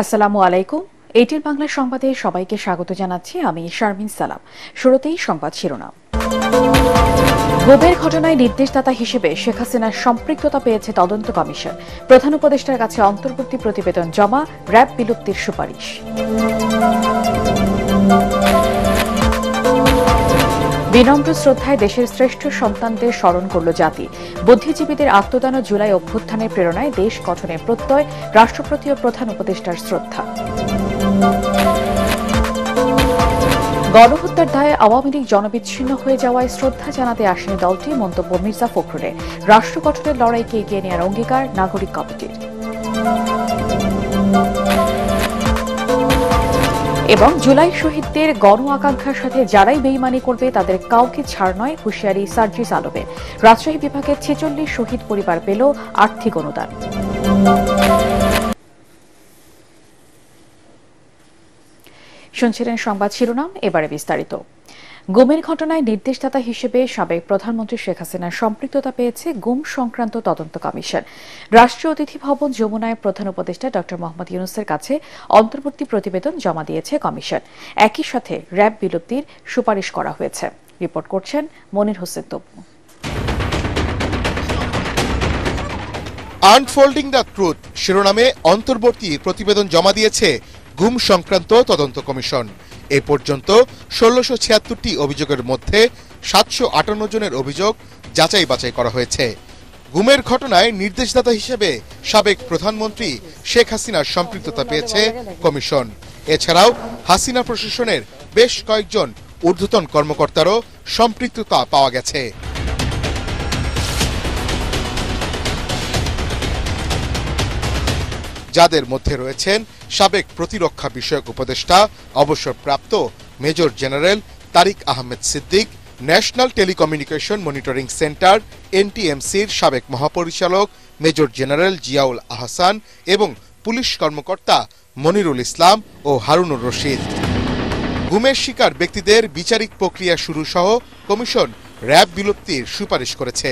আসসালামু আলাইকুম। এটির বাংলা সংবাদে সবাইকে স্বাগত জানাচ্ছি আমি শারমিন সালাম। শুরুতেই সংবাদ শিরোনাম। গুমের ঘটনায় নির্দেশদাতা হিসেবে শেখ হাসিনার সম্পৃক্ততা পেয়েছে তদন্ত কমিশন। প্রধান উপদেষ্টার কাছে অন্তর্বর্তী প্রতিবেদন জমা, র্যাব বিলুপ্তির সুপারিশ। বিনম্র শ্রদ্ধায় দেশের শ্রেষ্ঠ সন্তানদের স্মরণ করল জাতি। বুদ্ধিজীবীদের আত্মদান ও জুলাই অভ্যুত্থানের প্রেরণায় দেশ গঠনের প্রত্যয়, রাষ্ট্রপতি ও প্রধান উপদেষ্টার শ্রদ্ধা। গণহত্যার দায়ে আওয়ামী লীগ জনবিচ্ছিন্ন হয়ে যাওয়ায় শ্রদ্ধা জানাতে আসেনি দলটি, মন্তব্য মির্জা ফখরুলের। রাষ্ট্র গঠনের লড়াইকে এগিয়ে নেওয়ার অঙ্গীকার নাগরিক কমিটির। এবং জুলাই শহীদদের গণ আকাঙ্ক্ষার সাথে যারাই বেইমানি করবে তাদের কাউকে ছাড় নয়, হুঁশিয়ারি সার্জিস আলমের। রাজশাহী বিভাগের 46 শহীদ পরিবার পেল আর্থিক অনুদান। শুনছিলেন সংবাদ শিরোনাম, এবারে বিস্তারিত। গুমের ঘটনায় নির্দেশদাতা হিসেবে সাবেক প্রধানমন্ত্রী শেখ হাসিনার সম্পৃক্ততা পেয়েছে গুম সংক্রান্ত তদন্ত কমিশন। রাষ্ট্রীয় অতিথি ভবন যমুনায় প্রধান উপদেষ্টা ড মোহাম্মদ ইউনূসের কাছে অন্তর্বর্তী প্রতিবেদন জমা দিয়েছে কমিশন। একই সাথে র্যাব বিলুপ্তির সুপারিশ করা হয়েছে। রিপোর্ট করছেন Monir Hossain Tapu. Unfolding the truth শিরোনামে অন্তর্বর্তী প্রতিবেদন জমা দিয়েছে গুম সংক্রান্ত তদন্ত কমিশন। এ পর্যন্ত ১৬৭৬টি অভিযোগের মধ্যে ৭৫৮ জনের অভিযোগ যাচাই বাছাই করা হয়েছে। গুমের ঘটনায় নির্দেশদাতা হিসেবে সাবেক প্রধানমন্ত্রী শেখ হাসিনার সম্পৃক্ততা পেয়েছে কমিশন। এছাড়াও হাসিনা প্রশাসনের বেশ কয়েকজন ঊর্ধ্বতন কর্মকর্তারও সম্পৃক্ততা পাওয়া গেছে। যাদের মধ্যে রয়েছেন সাবেক প্রতিরক্ষা বিষয়ক উপদেষ্টা অবসরপ্রাপ্ত major general Tariq Ahmed Siddiqui, national telecommunication monitoring centre এনটিএমসির সাবেক মহাপরিচালক মেজর জেনারেল জিয়াউল আহসান এবং পুলিশ কর্মকর্তা মনিরুল ইসলাম ও হারুনুর রশিদ। গুমের শিকার ব্যক্তিদের বিচারিক প্রক্রিয়া শুরু সহ কমিশন র্যাব বিলুপ্তির সুপারিশ করেছে।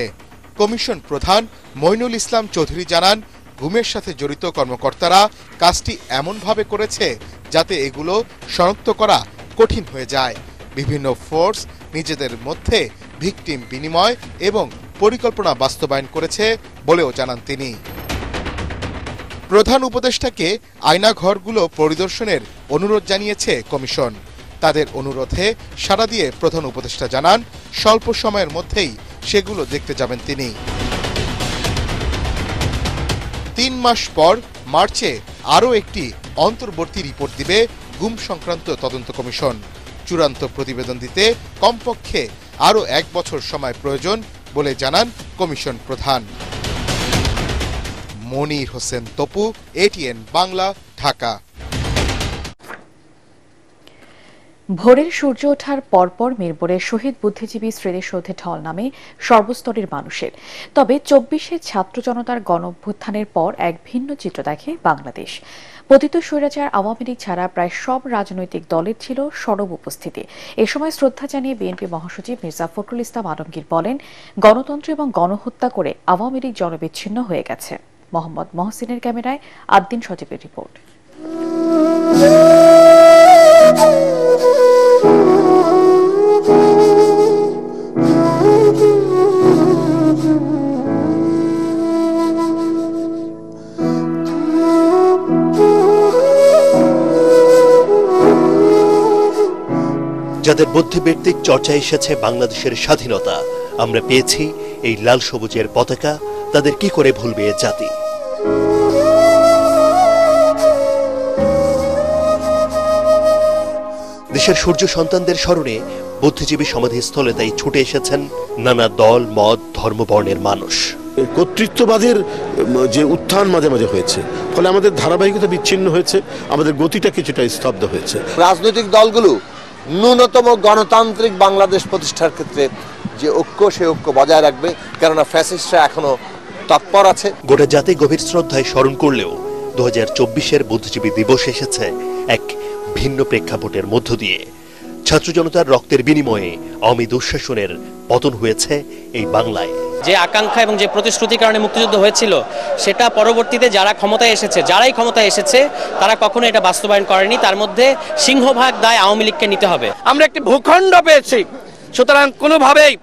কমিশন প্রধান মইনুল ইসলাম চৌধুরী জানান, গুমের সাথে জড়িত কর্মকর্তারা কাজটি এমনভাবে করেছে যাতে এগুলো শনাক্ত করা কঠিন হয়ে যায়। বিভিন্ন ফোর্স নিজেদের মধ্যে ভিকটিম বিনিময় এবং পরিকল্পনা বাস্তবায়ন করেছে বলেও জানান তিনি। প্রধান উপদেষ্টাকে আয়নাঘরগুলো পরিদর্শনের অনুরোধ জানিয়েছে কমিশন। তাদের অনুরোধে সাড়া দিয়ে প্রধান উপদেষ্টা জানান, স্বল্প সময়ের মধ্যেই সেগুলো দেখতে যাবেন তিনি। ৩ মাস পর মার্চে আরও একটি অন্তর্বর্তী রিপোর্ট দিবে গুম সংক্রান্ত তদন্ত কমিশন। চূড়ান্ত প্রতিবেদন দিতে কমপক্ষে আরও 1 বছর সময় প্রয়োজন বলে জানান কমিশন প্রধান। মনির হোসেন তপু, এটিএন বাংলা, ঢাকা। ভোরের সূর্য ওঠার পরপর মিরপুরের শহীদ বুদ্ধিজীবী স্মৃতিসৌধে ঢল নামে সর্বস্তরের মানুষের। তবে ২৪শে ছাত্র জনতার গণঅভ্যুত্থানের পর এক ভিন্ন চিত্র দেখে বাংলাদেশ। পতিত স্বৈরাচার আওয়ামী লীগ ছাড়া প্রায় সব রাজনৈতিক দলের ছিল সরব উপস্থিতি। এ সময় শ্রদ্ধা জানিয়ে বিএনপি মহাসচিব মির্জা ফখরুল ইসলাম আলমগীর বলেন, গণতন্ত্র এবং গণহত্যা করে আওয়ামী লীগ জনবিচ্ছিন্ন হয়ে গেছে। মোহাম্মদ মহসিনের ক্যামেরায় আদ্দিন সজীবের রিপোর্ট। যাদের বুদ্ধিবৃত্তিক চর্চায় এসেছে বাংলাদেশের স্বাধীনতা, আমরা পেয়েছি এই লাল সবুজের পতাকা, তাদের কি করে ভুলবে এ জাতি। দেশের সূর্য সন্তানদের স্মরণে বুদ্ধিজীবী সমাধিস্থলে তাই ছুটে এসেছেন নানা দল, মত, ধর্মবর্ণের মানুষ। কর্তৃত্ববাদের যে উত্থান মাঝে মাঝে হয়েছে, ফলে আমাদের ধারাবাহিকতা বিচ্ছিন্ন হয়েছে, আমাদের গতিটা কিছুটা স্তব্ধ হয়েছে। রাজনৈতিক দলগুলো ন্যূনতম গণতান্ত্রিক বাংলাদেশ প্রতিষ্ঠার ক্ষেত্রে যে ঐক্য, সে ঐক্য বজায় রাখবে, কেননা ফ্যাসিস্টরা এখনো তৎপর আছে। গোটা জাতি গভীর শ্রদ্ধায় স্মরণ করলেও 2024-এর বুদ্ধিজীবী দিবস এসেছে এক ভিন্ন প্রেক্ষাপটের মধ্য দিয়ে। ছাত্র জনতার রক্তের বিনিময়ে আওয়ামী দুঃশাসনের পতন হয়েছে এই বাংলায়। যে আকাঙ্ক্ষা এবং যে প্রতিশ্রুতির কারণে মুক্তিযুদ্ধ হয়েছিল সেটা পরবর্তীতে যারাই ক্ষমতায় এসেছে তারা কখনো এটা বাস্তবায়ন করেনি। তার মধ্যে সিংহভাগ দায় আওয়ামী লীগকে নিতে হবে। আমরা একটি ভূখণ্ড পেয়েছি, সুতরাং কোনোভাবেই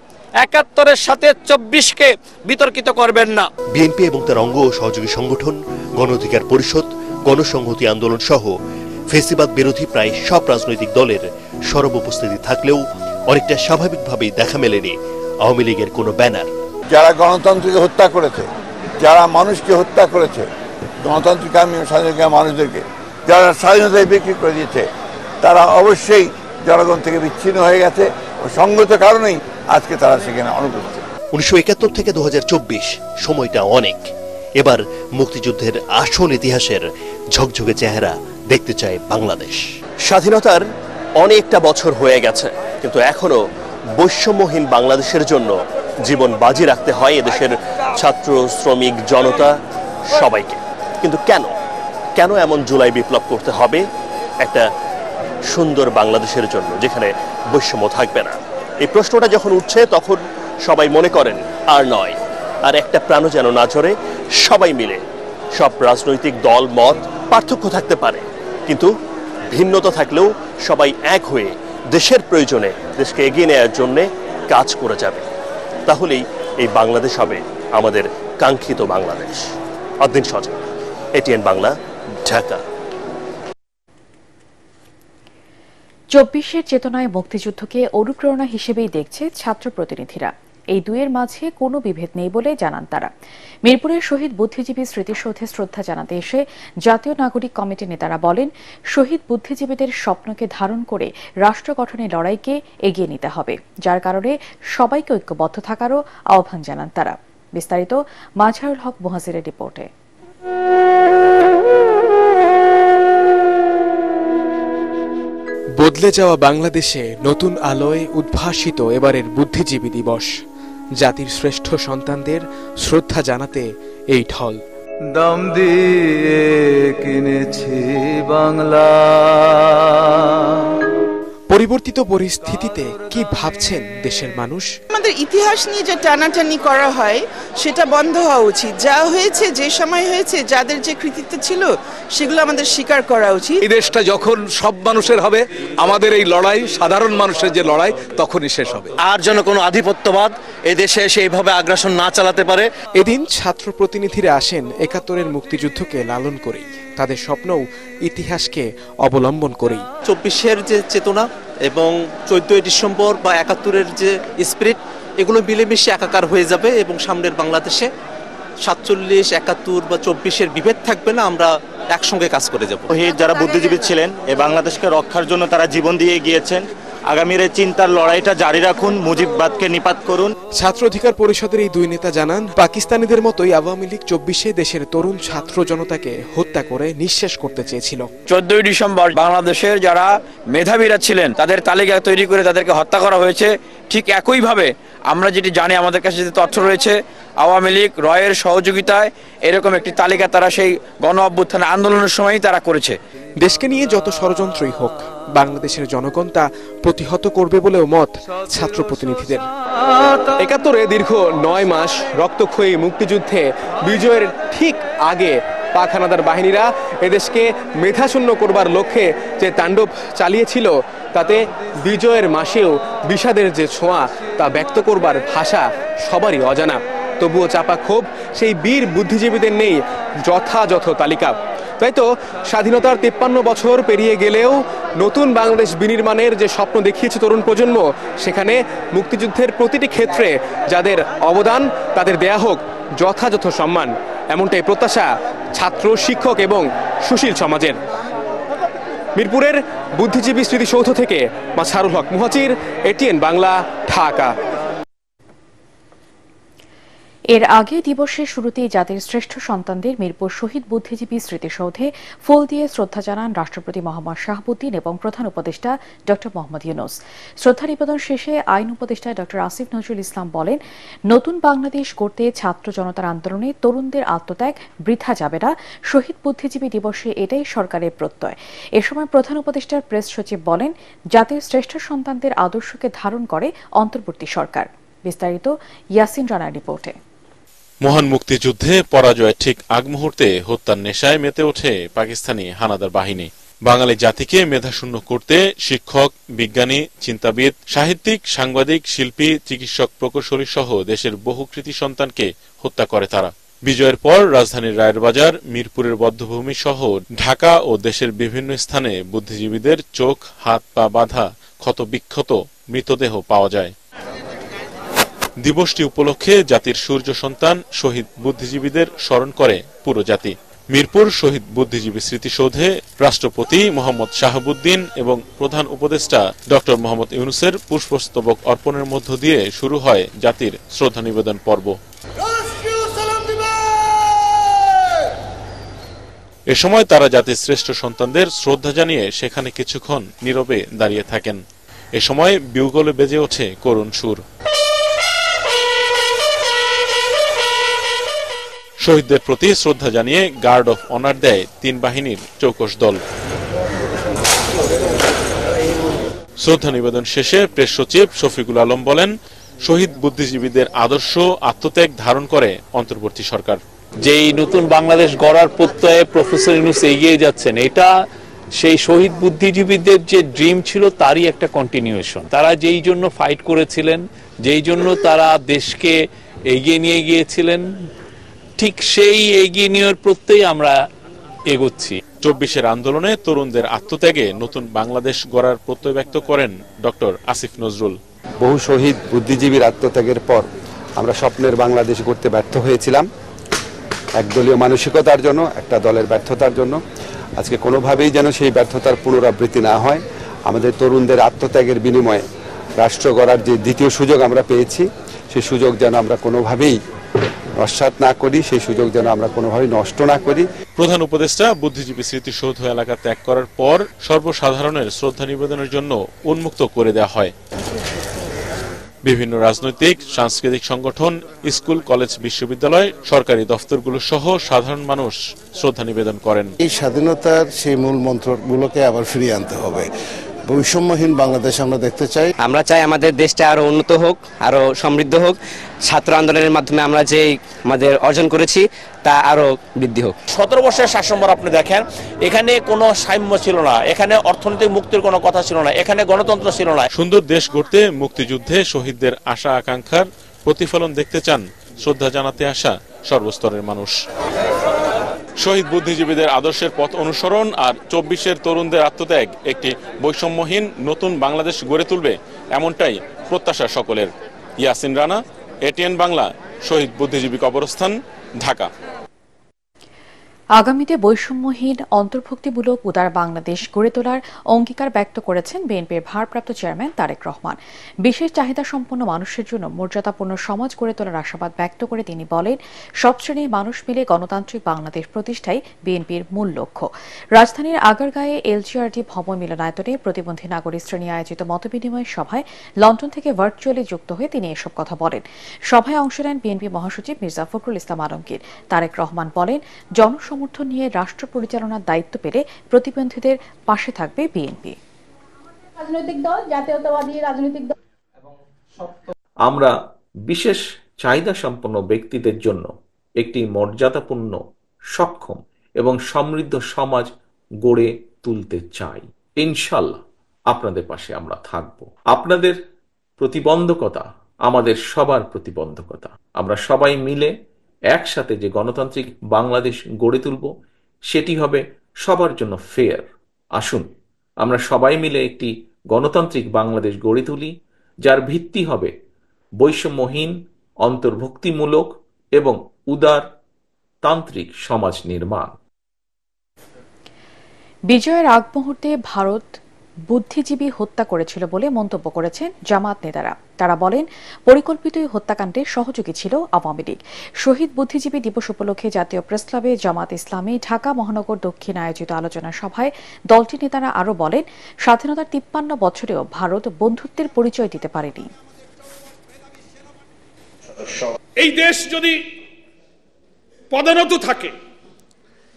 ৭১-এর সাথে ২৪কে বিতর্কিত করবেন না। বিএনপি এবং তার অঙ্গ ও সহযোগী সংগঠন, গণ অধিকার পরিষদ, গণসংহতি আন্দোলন সহ ফেসিবাদ বিরোধী প্রায় সব রাজনৈতিক দলের সরব উপস্থিতি থাকলেও অনেকটা স্বাভাবিকভাবেই দেখা মেলেনি আওয়ামী লীগের কোনো ব্যানার। যারা গণতন্ত্রকে হত্যা করেছে, যারা মানুষকে হত্যা করেছে, গণতান্ত্রিক স্বাধীনতা মানুষদেরকে যারা স্বাধীনতায় বিক্রি করে দিয়েছে, তারা অবশ্যই জনগণ থেকে বিচ্ছিন্ন হয়ে গেছে। সঙ্গত কারণেই আজকে তারা সেখানে অনুপস্থিত। ১৯৭১ থেকে ২০২৪ সময়টা অনেক। এবার মুক্তিযুদ্ধের আসল ইতিহাসের ঝকঝকে চেহারা দেখতে চায় বাংলাদেশ। স্বাধীনতার অনেকটা বছর হয়ে গেছে, কিন্তু এখনো বৈষম্যহীন বাংলাদেশের জন্য জীবন বাজি রাখতে হয় এদেশের ছাত্র, শ্রমিক, জনতা সবাইকে। কিন্তু কেন এমন জুলাই বিপ্লব করতে হবে একটা সুন্দর বাংলাদেশের জন্য, যেখানে বৈষম্য থাকবে না? এই প্রশ্নটা যখন উঠছে তখন সবাই মনে করেন আর নয়, আর একটা প্রাণও যেন না ঝরে। সবাই মিলে, সব রাজনৈতিক দল মত পার্থক্য থাকতে পারে, কিন্তু ভিন্নতা থাকলেও সবাই এক হয়ে দেশের প্রয়োজনে দেশকে এগিয়ে নেওয়ার জন্য কাজ করে যাবে। তাহলেই এই বাংলাদেশ হবে আমাদের কাঙ্ক্ষিত বাংলাদেশ। অদ্দিন সজীব, এটিএন বাংলা, ঢাকা। ২৪-এর চেতনায় মুক্তিযুদ্ধকে অনুপ্রেরণা হিসেবেই দেখছে ছাত্র প্রতিনিধিরা। এই দুয়ের মাঝে কোনো বিভেদ নেই বলে জানান তারা। মিরপুরের শহীদ বুদ্ধিজীবী স্মৃতিসৌধে শ্রদ্ধা জানাতে এসে জাতীয় নাগরিক কমিটির নেতারা বলেন, শহীদ বুদ্ধিজীবীদের স্বপ্নকে ধারণ করে রাষ্ট্র গঠনের লড়াইকে এগিয়ে নিতে হবে, যার কারণে সবাইকে ঐক্যবদ্ধ থাকারও আহ্বান জানান তারা। বিস্তারিত মাজহারুল হক মুহাজিরের রিপোর্টে। বদলে যাওয়া বাংলাদেশে নতুন আলোয় উদ্ভাসিত এবারের বুদ্ধিজীবী দিবস। জাতির শ্রেষ্ঠ সন্তানদের শ্রদ্ধা জানাতে এই ঢল। দাম দিয়ে কিনেছি বাংলা। পরিবর্তিত পরিস্থিতিতে কি ভাবছেন দেশের মানুষ? আমাদের ইতিহাস নিয়ে যে টানাটানি করা হয় সেটা বন্ধ হওয়া উচিত। যা হয়েছে, যে সময় হয়েছে, যাদের যে কৃতিত্ব ছিল সেগুলো আমাদের স্বীকার করা উচিত। এই দেশটা যখন সব মানুষের হবে, আমাদের এই লড়াই, সাধারণ মানুষের যে লড়াই, তখনই শেষ হবে। আর যেন কোনো আধিপত্যবাদ এই দেশে এসে এইভাবে আগ্রাসন না চালাতে পারে। এদিন ছাত্র প্রতিনিধিরা আসেন ৭১-এর মুক্তিযুদ্ধকে লালন করেই, তাদের স্বপ্নও ইতিহাসকে অবলম্বন করেই। ২৪-এর যে চেতনা এবং ১৪ই ডিসেম্বর বা ৭১-এর যে স্পিরিট, এগুলো মিলেমিশে একাকার হয়ে যাবে এবং সামনের বাংলাদেশে ৪৭, ৭১ বা ২৪-এর বিভেদ থাকবে না। আমরা একসঙ্গে কাজ করে যাব। যারা বুদ্ধিজীবী ছিলেন, এই বাংলাদেশকে রক্ষার জন্য তারা জীবন দিয়ে গিয়েছেন। আগামীর এই চিন্তার লড়াইটা জারি রাখুন, মুজিববাদকে নিপাত করুন। ছাত্র অধিকার পরিষদের এই দুই নেতা জানান, পাকিস্তানিদের মতোই আওয়ামী লীগ ২৪-এ দেশের তরুণ ছাত্র জনতাকে হত্যা করে নিঃশেষ করতে চেয়েছিল। ১৪ই ডিসেম্বর বাংলাদেশের যারা মেধাবীরা ছিলেন তাদের তালিকা তৈরি করে তাদেরকে হত্যা করা হয়েছে। ঠিক একইভাবে আমরা যেটি জানি, আমাদের কাছে যে তথ্য রয়েছে, আওয়ামী লীগ রয়ের সহযোগিতায় এরকম একটি তালিকা তারা সেই গণ অভ্যুত্থান আন্দোলনের সময়ই তারা করেছে। দেশকে নিয়ে যত ষড়যন্ত্রই হোক, বাংলাদেশের জনগণ তা প্রতিহত করবে বলেও মত ছাত্র প্রতিনিধিদের। ৭১-এ দীর্ঘ ৯ মাস রক্তক্ষয়ী মুক্তিযুদ্ধে বিজয়ের ঠিক আগে পাক হানাদার বাহিনীরা এদেশকে মেধাশূন্য করবার লক্ষ্যে যে তাণ্ডব চালিয়েছিল, তাতে বিজয়ের মাসেও বিষাদের যে ছোঁয়া তা ব্যক্ত করবার ভাষা সবারই অজানা। তবুও চাপা ক্ষোভ সেই বীর বুদ্ধিজীবীদের নেই যথাযথ তালিকা। তাই তো স্বাধীনতার ৫৩ বছর পেরিয়ে গেলেও নতুন বাংলাদেশ বিনির্মাণের যে স্বপ্ন দেখিয়েছে তরুণ প্রজন্ম, সেখানে মুক্তিযুদ্ধের প্রতিটি ক্ষেত্রে যাদের অবদান তাদের দেয়া হোক যথাযথ সম্মান, এমনটাই প্রত্যাশা ছাত্র, শিক্ষক এবং সুশীল সমাজের। মিরপুরের বুদ্ধিজীবী স্মৃতিসৌধ থেকে মাজহারুল হক মুহাজির, এটিএন বাংলা, ঢাকা। এর আগে দিবসের শুরুতেই জাতির শ্রেষ্ঠ সন্তানদের মিরপুর শহীদ বুদ্ধিজীবী স্মৃতিসৌধে ফুল দিয়ে শ্রদ্ধা জানান রাষ্ট্রপতি মোহাম্মদ শাহাবুদ্দিন এবং প্রধান উপদেষ্টা ড মোহাম্মদ ইউনূস। শ্রদ্ধা নিবেদন শেষে আইন উপদেষ্টা ড আসিফ নজরুল ইসলাম বলেন, নতুন বাংলাদেশ গড়তে ছাত্র জনতার আন্দোলনে তরুণদের আত্মত্যাগ বৃথা যাবে না। শহীদ বুদ্ধিজীবী দিবসে এটাই সরকারের প্রত্যয়। এ সময় প্রধান উপদেষ্টার প্রেস সচিব বলেন, জাতির শ্রেষ্ঠ সন্তানদের আদর্শকে ধারণ করে অন্তর্বর্তী সরকার। বিস্তারিত ইয়াসিন রানার রিপোর্টে। মহান মুক্তিযুদ্ধে পরাজয়ের ঠিক আগ মুহূর্তে হত্যার নেশায় মেতে ওঠে পাকিস্তানি হানাদার বাহিনী। বাঙালি জাতিকে মেধাশূন্য করতে শিক্ষক, বিজ্ঞানী, চিন্তাবিদ, সাহিত্যিক, সাংবাদিক, শিল্পী, চিকিৎসক, প্রকৌশলী সহ দেশের বহু কৃতি সন্তানকে হত্যা করে তারা। বিজয়ের পর রাজধানীর রায়ের বাজার, মিরপুরের বধ্যভূমি সহ ঢাকা ও দেশের বিভিন্ন স্থানে বুদ্ধিজীবীদের চোখ, হাত পা বাঁধা ক্ষত বিক্ষত মৃতদেহ পাওয়া যায়। দিবসটি উপলক্ষে জাতির সূর্য সন্তান শহীদ বুদ্ধিজীবীদের স্মরণ করে পুরো জাতি। মিরপুর শহীদ বুদ্ধিজীবী স্মৃতিসৌধে রাষ্ট্রপতি মোহাম্মদ শাহাবুদ্দিন এবং প্রধান উপদেষ্টা ডক্টর মোহাম্মদ ইউনূসের পুষ্পস্তবক অর্পণের মধ্য দিয়ে শুরু হয় জাতির শ্রদ্ধা নিবেদন পর্ব। এ সময় তারা জাতির শ্রেষ্ঠ সন্তানদের শ্রদ্ধা জানিয়ে সেখানে কিছুক্ষণ নীরবে দাঁড়িয়ে থাকেন। এ সময় বিউগলে বেজে ওঠে করুণ সুর। শহীদদের প্রতি শ্রদ্ধা জানিয়ে গার্ড অফ অনার দেয় 3 বাহিনীর চৌকস দল। শ্রদ্ধা নিবেদন শেষে প্রেস সচিব শফিকুল আলম বলেন, শহীদ বুদ্ধিজীবীদের আদর্শ আত্মত্যাগ ধারণ করে অন্তর্বর্তী সরকার। যেই নতুন বাংলাদেশ গড়ার প্রত্যয়ে প্রফেসর ইউনূস এগিয়ে যাচ্ছেন, এটা সেই শহীদ বুদ্ধিজীবীদের যে ড্রিম ছিল তারই একটা কন্টিনিউয়েশন। তারা যেই জন্য ফাইট করেছিলেন, যেই জন্য তারা দেশকে এগিয়ে নিয়ে গিয়েছিলেন, ঠিক সেই এগিয়ে নেওয়ার প্রত্যেই আমরা এগোচ্ছি। 24-এর আন্দোলনে তরুণদের আত্মত্যাগে নতুন বাংলাদেশ গড়ার প্রত্যয় ব্যক্ত করেন ডক্টর আসিফ নজরুল। বহু শহীদ বুদ্ধিজীবীর আত্মত্যাগের পর আমরা স্বপ্নের বাংলাদেশ গড়তে ব্যর্থ হয়েছিলাম, একদলীয় মানসিকতার জন্য, একটা দলের ব্যর্থতার জন্য। আজকে কোনোভাবেই যেন সেই ব্যর্থতার পুনরাবৃত্তি না হয়। আমাদের তরুণদের আত্মত্যাগের বিনিময়ে রাষ্ট্র গড়ার যে দ্বিতীয় সুযোগ আমরা পেয়েছি, সেই সুযোগ যেন আমরা কোনোভাবেই নস্যাৎ না করি, সেই সুযোগ যেন আমরা কোনোভাবেই নষ্ট না করি। প্রধান উপদেষ্টা বুদ্ধিজীবী স্মৃতিসৌধ এলাকা ত্যাগ করার পর সর্বসাধারণের শ্রদ্ধা নিবেদনের জন্য উন্মুক্ত করে দেওয়া হয়। বিভিন্ন রাজনৈতিক, সাংস্কৃতিক সংগঠন, স্কুল, কলেজ, বিশ্ববিদ্যালয়, সরকারি দফতরগুলো সহ সাধারণ মানুষ শ্রদ্ধা নিবেদন করেন। এই স্বাধীনতার সেই মূল মন্ত্রগুলোকে আবার ফিরিয়ে আনতে হবে। বৈষম্যহীন বাংলাদেশ আমরা দেখতে চাই। আমরা চাই আমাদের দেশটা আরো উন্নত হোক, আরো সমৃদ্ধ হোক। ছাত্র আন্দোলনের মাধ্যমে আমরা যে আমাদের অর্জন করেছি তা আরো বৃদ্ধি হোক। 17 বছরের শাসনভার আপনি দেখেন, এখানে কোনো সাম্য ছিল না, এখানে অর্থনৈতিক মুক্তির কোনো কথা ছিল না, এখানে গণতন্ত্র ছিল না। সুন্দর দেশ গড়তে মুক্তিযুদ্ধে শহীদদের আশা আকাঙ্ক্ষার প্রতিফলন দেখতে চান শ্রদ্ধা জানাতে আসা সর্বস্তরের মানুষ। শহীদ বুদ্ধিজীবীদের আদর্শের পথ অনুসরণ আর 24-এর তরুণদের আত্মত্যাগ একটি বৈষম্যহীন নতুন বাংলাদেশ গড়ে তুলবে, এমনটাই প্রত্যাশা সকলের। ইয়াসিন রানা, এটিএন বাংলা, শহীদ বুদ্ধিজীবী কবরস্থান, ঢাকা। আগামীতে বৈষম্যহীন অন্তর্ভুক্তিমূলক উদার বাংলাদেশ গড়ে তোলার অঙ্গীকার ব্যক্ত করেছেন বিএনপির ভারপ্রাপ্ত চেয়ারম্যান তারেক রহমান। বিশেষ চাহিদা সম্পন্ন মানুষের জন্য মর্যাদাপূর্ণ সমাজ গড়ে তোলার আশাবাদ ব্যক্ত করে তিনি বলেন, সব শ্রেণীর মানুষ মিলে গণতান্ত্রিক বাংলাদেশ প্রতিষ্ঠাই বিএনপির মূল লক্ষ্য। রাজধানীর আগারগাঁয়ে এলজিআরডি ভবন মিলনায়তনে প্রতিবন্ধী নাগরিক শ্রেণী আয়োজিত মতবিনিময় সভায় লন্ডন থেকে ভার্চুয়ালি যুক্ত হয়ে তিনি এসব কথা বলেন। সভায় অংশ নেন বিএনপি মহাসচিব মির্জা ফখরুল ইসলাম আলমগীর। তারেক রহমান বলেন, জনসমর্থন নিয়ে রাষ্ট্র পরিচালনার দায়িত্ব পেলে প্রতিবন্ধীদের পাশে থাকবে বিএনপি। রাজনৈতিক দল, জাতীয়তাবাদী রাজনৈতিক দল। আমরা বিশেষ চাহিদা সম্পন্ন ব্যক্তিদের জন্য একটি মর্যাদাপূর্ণ, সক্ষম এবং সমৃদ্ধ সমাজ গড়ে তুলতে চাই। ইনশাআল্লাহ আপনাদের পাশে আমরা থাকব। আপনাদের প্রতিবন্ধকতা আমাদের সবার প্রতিবন্ধকতা। আমরা সবাই মিলে একসাথে যে গণতান্ত্রিক বাংলাদেশ গড়ে তুলব, সেটি হবে সবার জন্য ফেয়ার। আসুন আমরা সবাই মিলে একটি গণতান্ত্রিক বাংলাদেশ গড়ে তুলি, যার ভিত্তি হবে বৈষম্যহীন, অন্তর্ভুক্তিমূলক এবং উদার তান্ত্রিক সমাজ নির্মাণ। বিজয়ের আগ মুহূর্তে ভারত বুদ্ধিজীবী হত্যা করেছিল বলে মন্তব্য করেছেন জামাত নেতারা। তারা বলেন, পরিকল্পিত হত্যাকাণ্ডে সহযোগী ছিল আওয়ামী লীগ। শহীদ বুদ্ধিজীবী দিবস উপলক্ষে জাতীয় প্রেসক্লাবে জামাত ইসলামী ঢাকা মহানগর দক্ষিণ আয়োজিত আলোচনা সভায় দলটির নেতারা আরও বলেন, স্বাধীনতার 53 বছরেও ভারত বন্ধুত্বের পরিচয় দিতে পারেনি। এই দেশ যদি পদানত থাকে,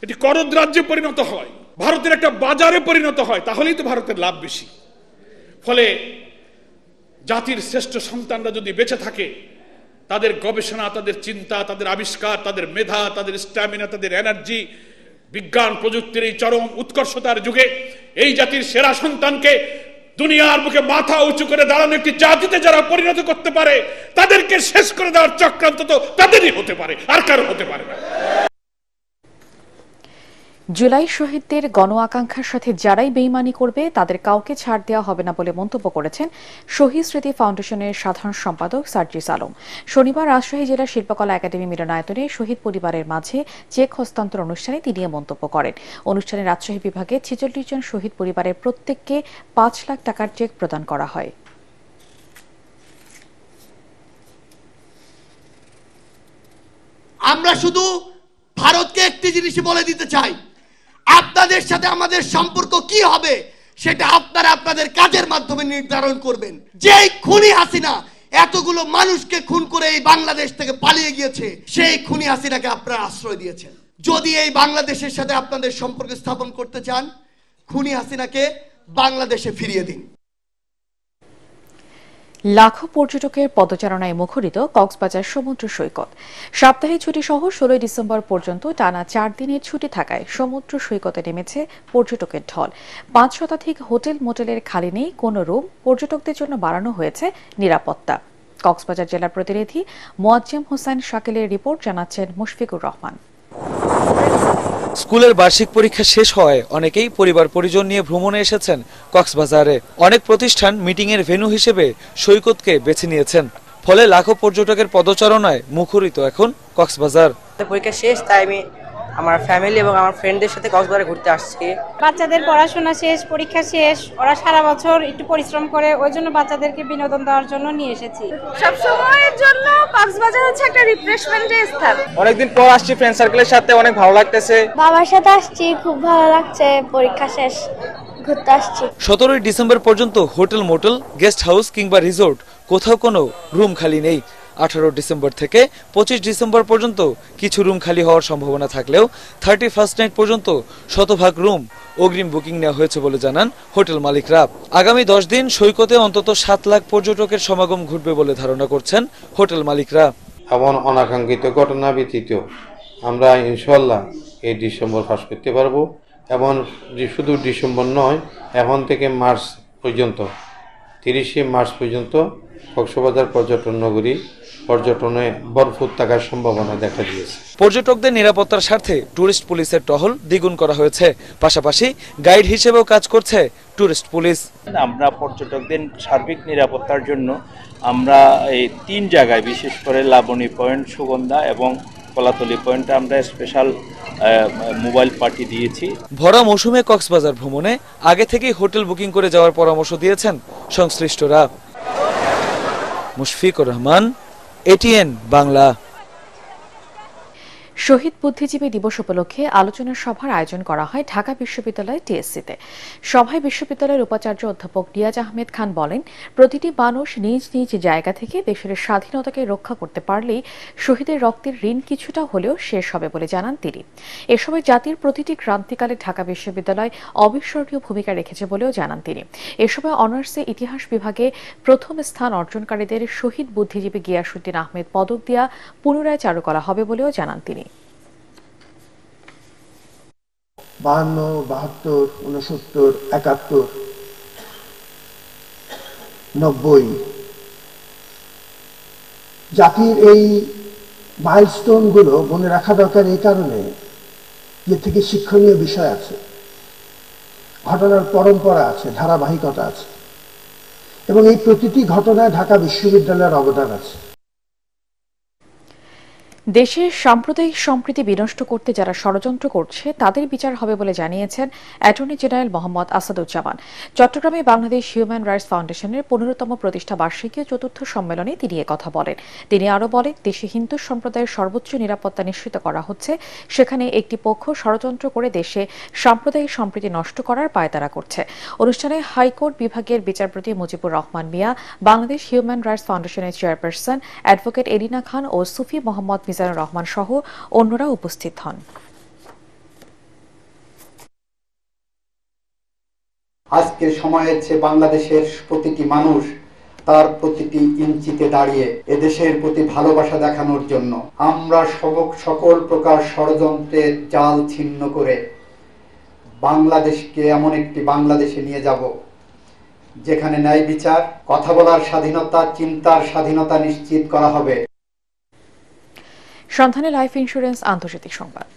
এটি করদ রাজ্যে পরিণত হয়, ভারতের একটা বাজারে পরিণত হয়, তাহলেই তো ভারতের লাভ বেশি। ফলে জাতির শ্রেষ্ঠ সন্তানরা যদি বেঁচে থাকে, তাদের গবেষণা, তাদের চিন্তা, তাদের আবিষ্কার, তাদের মেধা, তাদের স্ট্যামিনা, তাদের এনার্জি, বিজ্ঞান প্রযুক্তির এই চরম উৎকর্ষতার যুগে এই জাতির সেরা সন্তানকে দুনিয়ার বুকে মাথা উঁচু করে দাঁড়ানো একটি জাতিতে যারা পরিণত করতে পারে, তাদেরকে শেষ করে দেওয়ার চক্রান্ত তো তাদেরই হতে পারে, আর কারো হতে পারে না। জুলাই শহীদদের গণ আকাঙ্ক্ষার সাথে যারাই বেইমানি করবে তাদের কাউকে ছাড় দেওয়া হবে না বলে মন্তব্য করেছেন শহীদ স্মৃতি ফাউন্ডেশনের সাধারণ সম্পাদক সার্জিস আলম। শনিবার রাজশাহী জেলা শিল্পকলা একাডেমি মিলনায়তনে শহীদ পরিবারের মাঝে চেক হস্তান্তর অনুষ্ঠানে তিনি এ মন্তব্য করেন। অনুষ্ঠানে রাজশাহী বিভাগে ৪৬ জন শহীদ পরিবারের প্রত্যেককে ৫ লাখ টাকার চেক প্রদান করা হয়। আমরা শুধু ভারতকে একটি জিনিসই বলে দিতে চাই, আপনাদের সাথে আমাদের সম্পর্ক কি হবে সেটা আপনারা আপনাদের কাজের মাধ্যমে নির্ধারণ করবেন। যেই খুনি হাসিনা এতগুলো মানুষকে খুন করে এই বাংলাদেশ থেকে পালিয়ে গিয়েছে, সেই খুনি হাসিনাকে আপনারা আশ্রয় দিয়েছেন। যদি এই বাংলাদেশের সাথে আপনাদের সম্পর্ক স্থাপন করতে চান, খুনি হাসিনাকে বাংলাদেশে ফিরিয়ে দিন। লাখো পর্যটকের পদচারণায় মুখরিত কক্সবাজার সমুদ্র সৈকত। সাপ্তাহিক ছুটি সহ ১৬ ডিসেম্বর পর্যন্ত টানা ৪ দিনের ছুটি থাকায় সমুদ্র সৈকতে নেমেছে পর্যটকের ঢল। ৫ শতাধিক হোটেল মোটেলের খালি নেই কোনো রুম। পর্যটকদের জন্য বাড়ানো হয়েছে নিরাপত্তা। কক্সবাজার জেলার প্রতিনিধি মোয়াজ্জেম হোসেন শাকিলের রিপোর্ট, জানাচ্ছেন মুশফিকুর রহমান। স্কুলের বার্ষিক পরীক্ষা শেষ হওয়ায় অনেকেই পরিবার পরিজন নিয়ে ভ্রমণে এসেছেন কক্সবাজারে। অনেক প্রতিষ্ঠান মিটিংয়ের ভেন্যু হিসেবে সৈকতকে বেছে নিয়েছেন, ফলে লাখো পর্যটকের পদচারণায় মুখরিত এখন কক্সবাজার। পরীক্ষা শেষ, তাই আমি আমার ফ্যামিলি এবং আমার ফ্রেন্ডদের সাথে কক্সবাজারে ঘুরতে আসছি। বাচ্চাদের পড়াশোনা শেষ, পরীক্ষা শেষ, ওরা সারা বছর একটু পরিশ্রম করে, ওই জন্য বাচ্চাদেরকে বিনোদন দেওয়ার জন্য নিয়ে এসেছি। সব সময়ের জন্য কক্সবাজার হচ্ছে একটা রিফ্রেশমেন্টের স্থান। অনেকদিন পর আসছি ফ্রেন্ড সার্কেলের সাথে, অনেক ভালো লাগতেছে। বাবার সাথে আসছি, খুব ভালো লাগছে, পরীক্ষা শেষ ঘুরতে আসছি। ১৭ ডিসেম্বর পর্যন্ত হোটেল মোটেল, গেস্ট হাউস কিংবা রিসোর্ট কোথাও কোনো রুম খালি নেই। 18 ডিসেম্বর থেকে 25 ডিসেম্বর পর্যন্ত কিছু রুম খালি হওয়ার সম্ভাবনা থাকলেও 31st নাইট পর্যন্ত শতভাগ রুম অগ্রিম বুকিং নেওয়া হয়েছে বলে জানান হোটেল মালিকরা। আগামী 10 দিন সৈকতে অন্তত 7 লাখ পর্যটকের সমাগম ঘটবে বলে ধারণা করছেন হোটেল মালিকরা। এমন অনাকাঙ্ক্ষিত ঘটনা ব্যতীত আমরা ইনশাআল্লাহ এই ডিসেম্বর পাস করতে পারবো। এবং শুধু ডিসেম্বর নয়, এখন থেকে মার্চ পর্যন্ত 30 মার্চ পর্যন্ত কক্সবাজার পর্যটন নগরী পর্যটনে ভরপুর থাকার সম্ভাবনা দেখা দিয়েছে। পর্যটকদের নিরাপত্তার স্বার্থে টুরিস্ট পুলিশের টহল দ্বিগুণ করা হয়েছে, পাশাপাশি গাইড হিসেবেও কাজ করছে টুরিস্ট পুলিশ। আমরা পর্যটকদের সার্বিক নিরাপত্তার জন্য আমরা এই 3 জায়গায়, বিশেষ করে লাবণী পয়েন্ট, সুগন্ধা এবং কলাতলি পয়েন্টে আমরা স্পেশাল মোবাইল পার্টি দিয়েছি। ভরা মৌসুমে কক্সবাজার ভ্রমণে আগে থেকেই হোটেল বুকিং করে যাওয়ার পরামর্শ দিয়েছেন সংশ্লিষ্টরা। মুশফিকুর রহমান, এটিএন বাংলা। শহীদ বুদ্ধিজীবী দিবস উপলক্ষে আলোচনা সভার আয়োজন করা হয় ঢাকা বিশ্ববিদ্যালয় টিএসসিতে। সভায় বিশ্ববিদ্যালয়ের উপাচার্য অধ্যাপক রিয়াজ আহমেদ খান বলেন, প্রতিটি মানুষ নিজ নিজ জায়গা থেকে দেশের স্বাধীনতাকে রক্ষা করতে পারলেই শহীদের রক্তের ঋণ কিছুটা হলেও শেষ হবে বলে জানান তিনি। এ সময় জাতির প্রতিটি ক্রান্তিকালে ঢাকা বিশ্ববিদ্যালয় অবিস্মরণীয় ভূমিকা রেখেছে বলেও জানান তিনি। এ সময় অনার্সে ইতিহাস বিভাগে প্রথম স্থান অর্জনকারীদের শহীদ বুদ্ধিজীবী গিয়াসউদ্দিন আহমেদ পদক দেয়া পুনরায় চালু করা হবে বলেও জানান তিনি। 52, 72, 69, 71, 90 জাতির এই মাইলস্টোন গুলো মনে রাখা দরকার এই কারণে যে থেকে শিক্ষণীয় বিষয় আছে, ঘটনার পরম্পরা আছে, ধারাবাহিকতা আছে এবং এই প্রতিটি ঘটনায় ঢাকা বিশ্ববিদ্যালয়ের অবদান আছে। দেশের সাম্প্রদায়িক সম্প্রীতি বিনষ্ট করতে যারা ষড়যন্ত্র করছে তাদের বিচার হবে বলে জানিয়েছেন অ্যাটর্নি জেনারেল মোহাম্মদ আসাদুজ্জামান। চট্টগ্রামে বাংলাদেশ হিউম্যান রাইটস ফাউন্ডেশনের 15তম প্রতিষ্ঠা বার্ষিকী চতুর্থ সম্মেলনে তিনি একথা বলেন। তিনি আরও বলেন, দেশে হিন্দু সম্প্রদায়ের সর্বোচ্চ নিরাপত্তা নিশ্চিত করা হচ্ছে, সেখানে একটি পক্ষ ষড়যন্ত্র করে দেশে সাম্প্রদায়িক সম্প্রীতি নষ্ট করার পায়তারা করছে। অনুষ্ঠানে হাইকোর্ট বিভাগের বিচারপতি মুজিবুর রহমান মিয়া, বাংলাদেশ হিউম্যান রাইটস ফাউন্ডেশনের চেয়ারপারসন অ্যাডভোকেট এরিনা খান ও সুফি মোহাম্মদ রহমান সহ অন্যরা উপস্থিত হন। আজকের সময় হচ্ছে বাংলাদেশের প্রতিটি মানুষ তার প্রতিটি ইঞ্চিতে দাঁড়িয়ে এদেশের প্রতি ভালোবাসা দেখানোর জন্য আমরা সকল প্রকার ষড়যন্ত্রের জাল ছিন্ন করে বাংলাদেশকে এমন একটি বাংলাদেশে নিয়ে যাব যেখানে ন্যায় বিচার, কথা বলার স্বাধীনতা, চিন্তার স্বাধীনতা নিশ্চিত করা হবে। সন্ধানে লাইফ ইন্স্যুরেন্স আন্তর্জাতিক সংবাদ।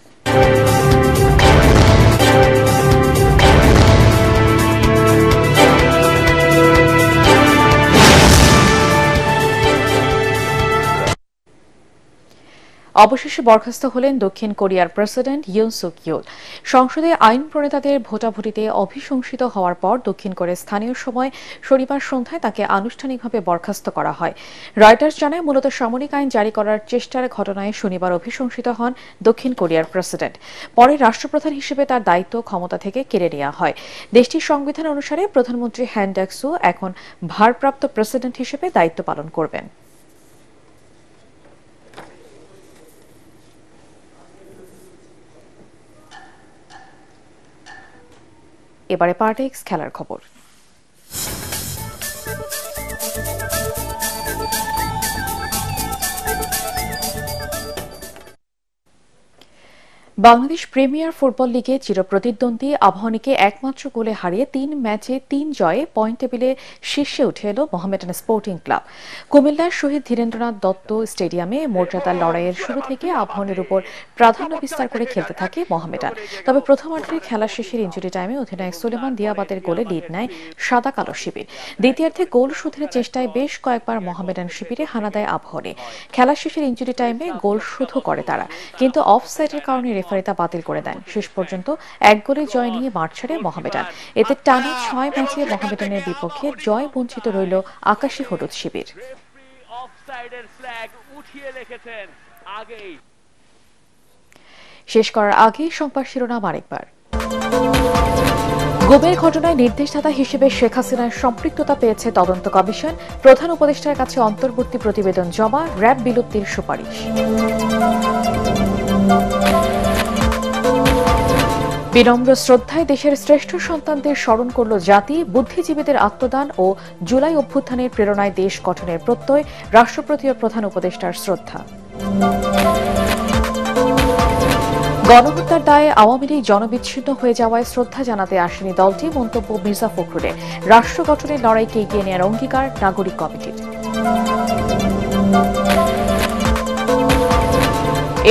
অবশেষে বরখাস্ত হলেন দক্ষিণ কোরিয়ার প্রেসিডেন্ট ইউন সুক ইউল। সংসদে আইন প্রণেতাদের ভোটাভুটিতে অভিশংসিত হওয়ার পর দক্ষিণ কোরিয়ার স্থানীয় সময় শনিবার সন্ধ্যায় তাকে আনুষ্ঠানিকভাবে বরখাস্ত করা হয়। রয়টার্স জানায়, মূলত সামরিক আইন জারি করার চেষ্টার ঘটনায় শনিবার অভিশংসিত হন দক্ষিণ কোরিয়ার প্রেসিডেন্ট। পরে রাষ্ট্রপ্রধান হিসেবে তার দায়িত্ব ক্ষমতা থেকে কেড়ে নেওয়া হয়। দেশটির সংবিধান অনুসারে প্রধানমন্ত্রী হ্যান ডাক-সু এখন ভারপ্রাপ্ত প্রেসিডেন্ট হিসেবে দায়িত্ব পালন করবেন। এবারে পার্টেক্স খেলার খবর। বাংলাদেশ প্রিমিয়ার ফুটবল লিগে চিরপ্রতিদ্বন্দ্বী আবাহনীকে একমাত্র গোলে হারিয়ে 3 ম্যাচে 3 জয়ে পয়েন্ট টেবিলে শীর্ষে উঠে এল মোহামেডান স্পোর্টিং ক্লাব। কুমিল্লার শহীদ ধীরেন্দ্রনাথ দত্ত স্টেডিয়ামে মর্যাদার লড়াইয়ের শুরু থেকে আবাহনীর উপর প্রাধান্য বিস্তার করে খেলতে থাকে মোহামেডান। তবে প্রথমার্ধের খেলা শেষের ইনজুরি টাইমে অধিনায়ক সুলেমান দিয়াবাতের গোলে লিড নেয় সাদা কালো শিবির। দ্বিতীয়ার্ধে গোল শোধের চেষ্টায় বেশ কয়েকবার মোহামেডান শিবিরে হানা দেয় আবাহনী। খেলা শেষের ইনজুরি টাইমে গোল শোধ করে তারা, কিন্তু অফসাইডের কারণে রেফারি তা বাতিল করে দেন। শেষ পর্যন্ত 1 গোলে জয় নিয়ে মাঠ ছাড়ে মোহামেডান। এতে টানা 6 ম্যাচে মোহামেডানের বিপক্ষে জয় বঞ্চিত রইল আকাশী হলুদ শিবির। শেষ করার আগে সংবাদ শিরোনাম আরেকবার। গুমের ঘটনায় নির্দেশদাতা হিসেবে শেখ হাসিনার সম্পৃক্ততা পেয়েছে তদন্ত কমিশন। প্রধান উপদেষ্টার কাছে অন্তর্বর্তী প্রতিবেদন জমা, র‍্যাব বিলুপ্তির সুপারিশ। বিনম্র শ্রদ্ধায় দেশের শ্রেষ্ঠ সন্তানদের স্মরণ করল জাতি। বুদ্ধিজীবীদের আত্মদান ও জুলাই অভ্যুত্থানের প্রেরণায় দেশ গঠনের প্রত্যয়, রাষ্ট্রপতি ও প্রধান উপদেষ্টার শ্রদ্ধা। গণহত্যার দায়ে আওয়ামী লীগ জনবিচ্ছিন্ন হয়ে যাওয়ায় শ্রদ্ধা জানাতে আসেনি দলটি, মন্তব্য মির্জা ফখরুলের। রাষ্ট্র গঠনের লড়াইকে এগিয়ে নেওয়ার অঙ্গীকার নাগরিক কমিটির।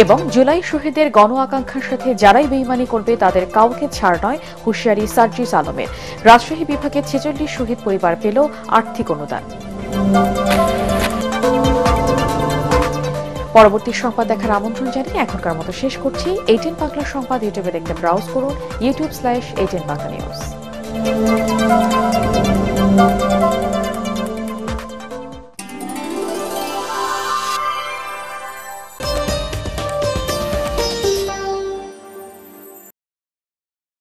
এবং জুলাই শহীদের গণ আকাঙ্ক্ষার সাথে যারাই বেইমানি করবে তাদের কাউকে ছাড় নয়, হুঁশিয়ারি সার্জিস আলমের। রাজশাহী বিভাগে 46 শহীদ পরিবার পেল আর্থিক অনুদান। পরবর্তী সংবাদ দেখার আমন্ত্রণ জানিয়ে এখনকার মতো শেষ করছি। ATN বাংলা সংবাদ ইউটিউবে দেখতে ব্রাউজ করুন, youtube/ATN Bangla News।